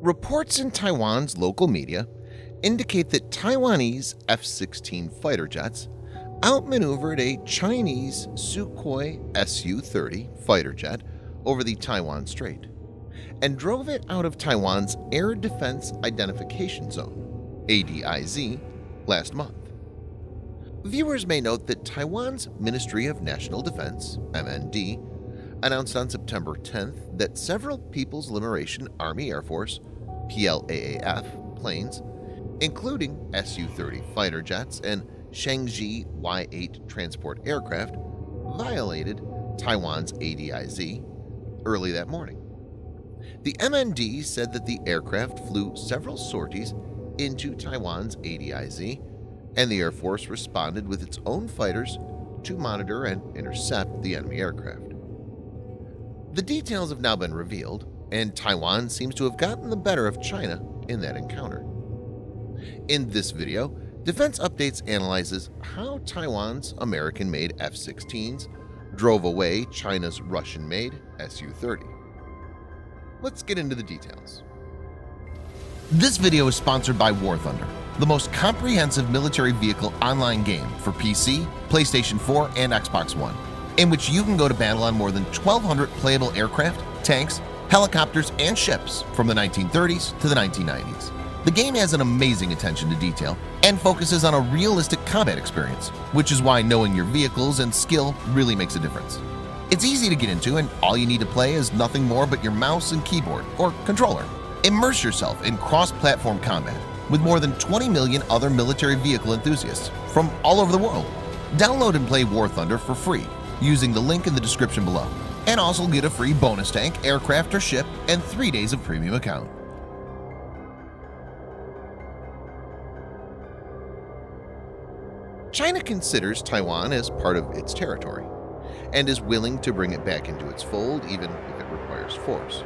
Reports in Taiwan's local media indicate that Taiwanese F-16 fighter jets outmaneuvered a Chinese Sukhoi Su-30 fighter jet over the Taiwan Strait and drove it out of Taiwan's Air Defense Identification Zone (ADIZ) last month. Viewers may note that Taiwan's Ministry of National Defense (MND) announced on September 10th that several People's Liberation Army Air Force (PLAAF) planes, including Su-30 fighter jets and Shaanxi Y-8 transport aircraft, violated Taiwan's ADIZ early that morning. The MND said that the aircraft flew several sorties into Taiwan's ADIZ, and the Air Force responded with its own fighters to monitor and intercept the enemy aircraft. The details have now been revealed, and Taiwan seems to have gotten the better of China in that encounter. In this video, Defense Updates analyzes how Taiwan's American-made F-16s drove away China's Russian-made Su-30. Let's get into the details. This video is sponsored by War Thunder, the most comprehensive military vehicle online game for PC, PlayStation 4, and Xbox One, in which you can go to battle on more than 1,200 playable aircraft, tanks, helicopters, and ships from the 1930s to the 1990s. The game has an amazing attention to detail and focuses on a realistic combat experience, which is why knowing your vehicles and skill really makes a difference. It's easy to get into, and all you need to play is nothing more but your mouse and keyboard or controller. Immerse yourself in cross-platform combat with more than 20 million other military vehicle enthusiasts from all over the world. Download and play War Thunder for free using the link in the description below, and also get a free bonus tank, aircraft, or ship, and 3 days of premium account. China considers Taiwan as part of its territory and is willing to bring it back into its fold even if it requires force.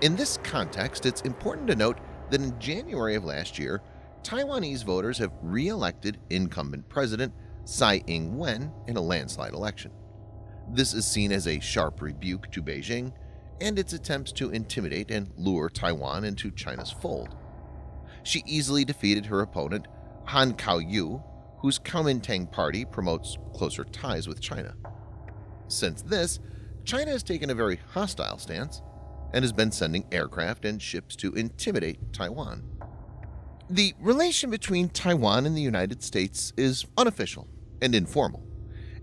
In this context, it's important to note that in January of last year, Taiwanese voters have re-elected incumbent President Tsai Ing-wen in a landslide election. This is seen as a sharp rebuke to Beijing and its attempts to intimidate and lure Taiwan into China's fold. She easily defeated her opponent, Han Kuo-yu, whose Kuomintang party promotes closer ties with China. Since this, China has taken a very hostile stance and has been sending aircraft and ships to intimidate Taiwan. The relation between Taiwan and the United States is unofficial and informal,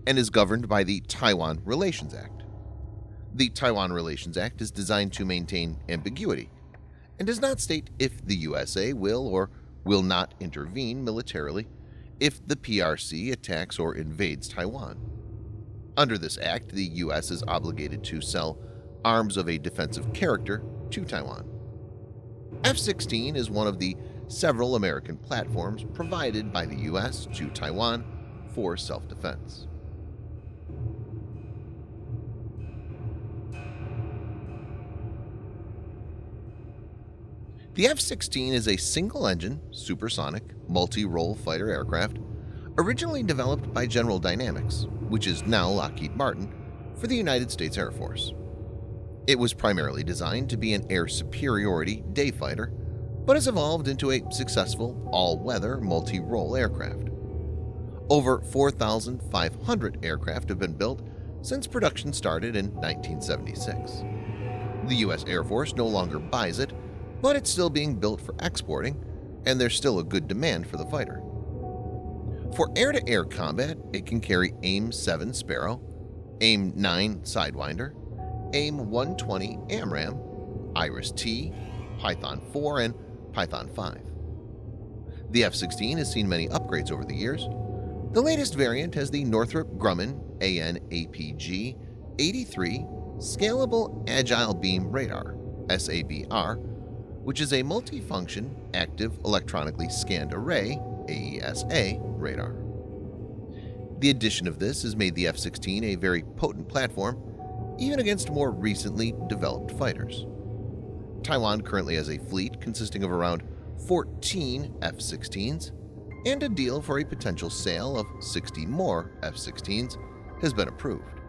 and is governed by the Taiwan Relations Act. The Taiwan Relations Act is designed to maintain ambiguity and does not state if the USA will or will not intervene militarily if the PRC attacks or invades Taiwan. Under this act, the U.S. is obligated to sell arms of a defensive character to Taiwan. F-16 is one of the several American platforms provided by the U.S. to Taiwan for self-defense. The F-16 is a single-engine, supersonic, multi-role fighter aircraft originally developed by General Dynamics, which is now Lockheed Martin, for the United States Air Force. It was primarily designed to be an air superiority day fighter, but has evolved into a successful all-weather multi-role aircraft. Over 4,500 aircraft have been built since production started in 1976. The U.S. Air Force no longer buys it, but it's still being built for exporting, and there's still a good demand for the fighter. For air-to-air combat, it can carry AIM-7 Sparrow, AIM-9 Sidewinder, AIM-120 AMRAAM, Iris-T, Python 4, and Python 5. The F-16 has seen many upgrades over the years. The latest variant has the Northrop Grumman AN/APG-83 Scalable Agile Beam Radar (SABR), which is a multifunction active electronically scanned array (AESA) radar. The addition of this has made the F-16 a very potent platform, even against more recently developed fighters. Taiwan currently has a fleet consisting of around 14 F-16s, and a deal for a potential sale of 60 more F-16s has been approved.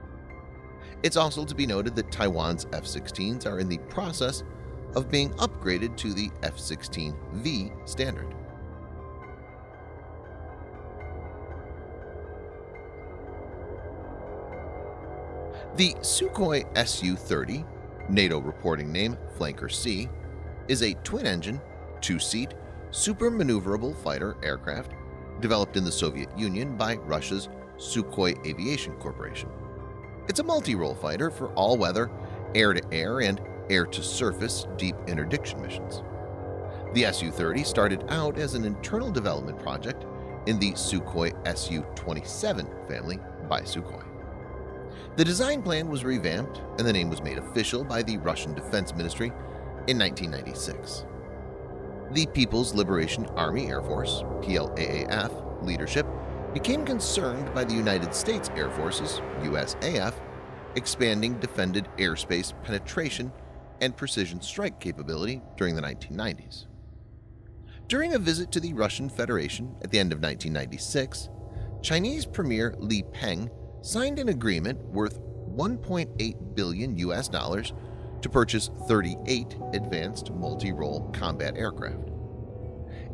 It's also to be noted that Taiwan's F-16s are in the process of being upgraded to the F-16V standard. The Sukhoi Su-30, NATO reporting name Flanker C, is a twin-engine, two-seat, super-maneuverable fighter aircraft developed in the Soviet Union by Russia's Sukhoi Aviation Corporation. It's a multi-role fighter for all-weather, air-to-air, and air-to-surface deep interdiction missions. The Su-30 started out as an internal development project in the Sukhoi Su-27 family by Sukhoi. The design plan was revamped and the name was made official by the Russian Defense Ministry in 1996. The People's Liberation Army Air Force (PLAAF) leadership became concerned by the United States Air Force's USAF expanding defended airspace penetration and precision strike capability during the 1990s. During a visit to the Russian Federation at the end of 1996, Chinese Premier Li Peng signed an agreement worth $1.8 billion to purchase 38 advanced multi-role combat aircraft.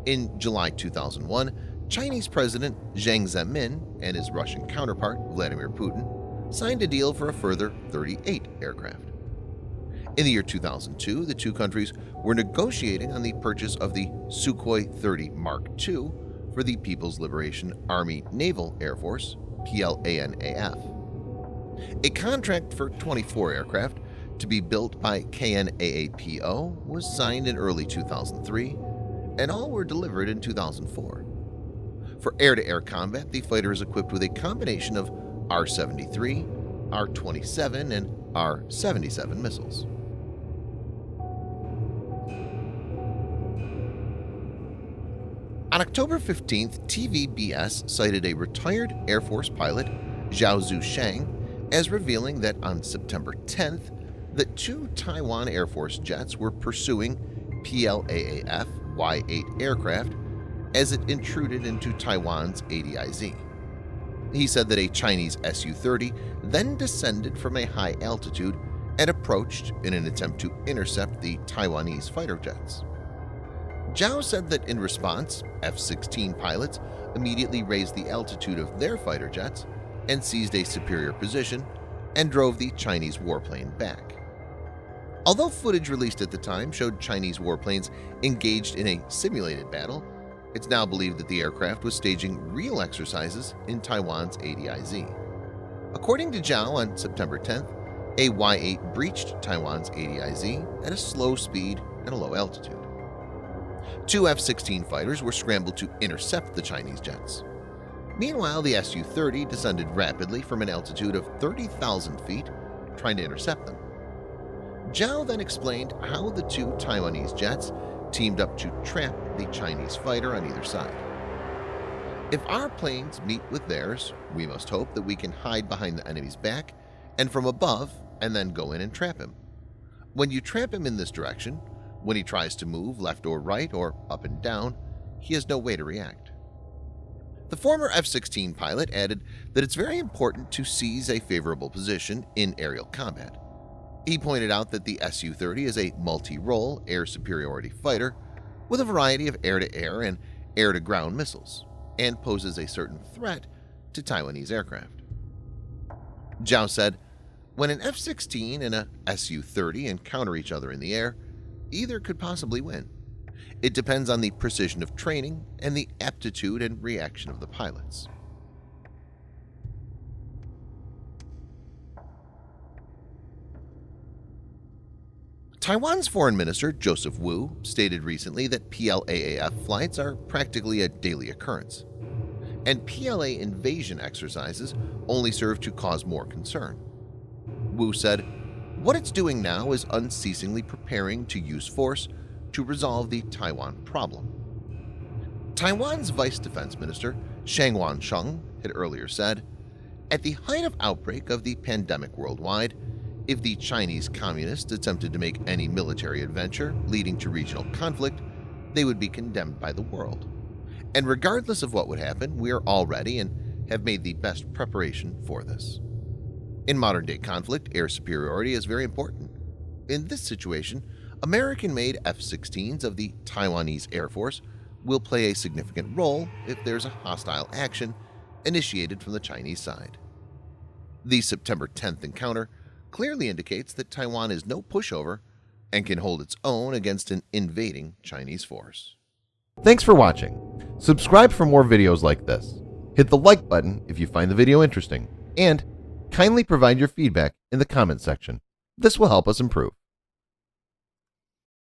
In July 2001, Chinese President Jiang Zemin and his Russian counterpart Vladimir Putin signed a deal for a further 38 aircraft. In the year 2002, the two countries were negotiating on the purchase of the Sukhoi 30 Mark II for the People's Liberation Army Naval Air Force (PLANAF). A contract for 24 aircraft to be built by KNAAPO was signed in early 2003, and all were delivered in 2004. For air-to-air combat, the fighter is equipped with a combination of R-73, R-27, and R-77 missiles. On October 15th, TVBS cited a retired Air Force pilot, Zhao Zusheng, as revealing that on September 10th, the two Taiwan Air Force jets were pursuing PLAAF Y-8 aircraft as it intruded into Taiwan's ADIZ. He said that a Chinese Su-30 then descended from a high altitude and approached in an attempt to intercept the Taiwanese fighter jets. Zhao said that in response, F-16 pilots immediately raised the altitude of their fighter jets and seized a superior position and drove the Chinese warplane back. Although footage released at the time showed Chinese warplanes engaged in a simulated battle, it's now believed that the aircraft was staging real exercises in Taiwan's ADIZ. According to Zhao, on September 10th, a Y-8 breached Taiwan's ADIZ at a slow speed and a low altitude. Two F-16 fighters were scrambled to intercept the Chinese jets. Meanwhile, the Su-30 descended rapidly from an altitude of 30,000 feet, trying to intercept them. Zhao then explained how the two Taiwanese jets teamed up to trap the Chinese fighter on either side. If our planes meet with theirs, we must hope that we can hide behind the enemy's back and from above and then go in and trap him. When you trap him in this direction, when he tries to move left or right or up and down, he has no way to react. The former F-16 pilot added that it's very important to seize a favorable position in aerial combat. He pointed out that the Su-30 is a multi-role air superiority fighter with a variety of air-to-air and air-to-ground missiles and poses a certain threat to Taiwanese aircraft. Zhao said, "When an F-16 and a Su-30 encounter each other in the air, either could possibly win. It depends on the precision of training and the aptitude and reaction of the pilots." Taiwan's Foreign Minister Joseph Wu stated recently that PLAAF flights are practically a daily occurrence, and PLA invasion exercises only serve to cause more concern. Wu said, "What it's doing now is unceasingly preparing to use force to resolve the Taiwan problem." Taiwan's Vice Defense Minister Shang Wansheng had earlier said, "At the height of outbreak of the pandemic worldwide, if the Chinese Communists attempted to make any military adventure leading to regional conflict, they would be condemned by the world. And regardless of what would happen, we are all ready and have made the best preparation for this. In modern-day conflict, air superiority is very important. In this situation, American-made F-16s of the Taiwanese Air Force will play a significant role if there's a hostile action initiated from the Chinese side. The September 10th encounter clearly indicates that Taiwan is no pushover and can hold its own against an invading Chinese force. Thanks for watching. Subscribe for more videos like this. Hit the like button if you find the video interesting, and kindly provide your feedback in the comment section. This will help us improve.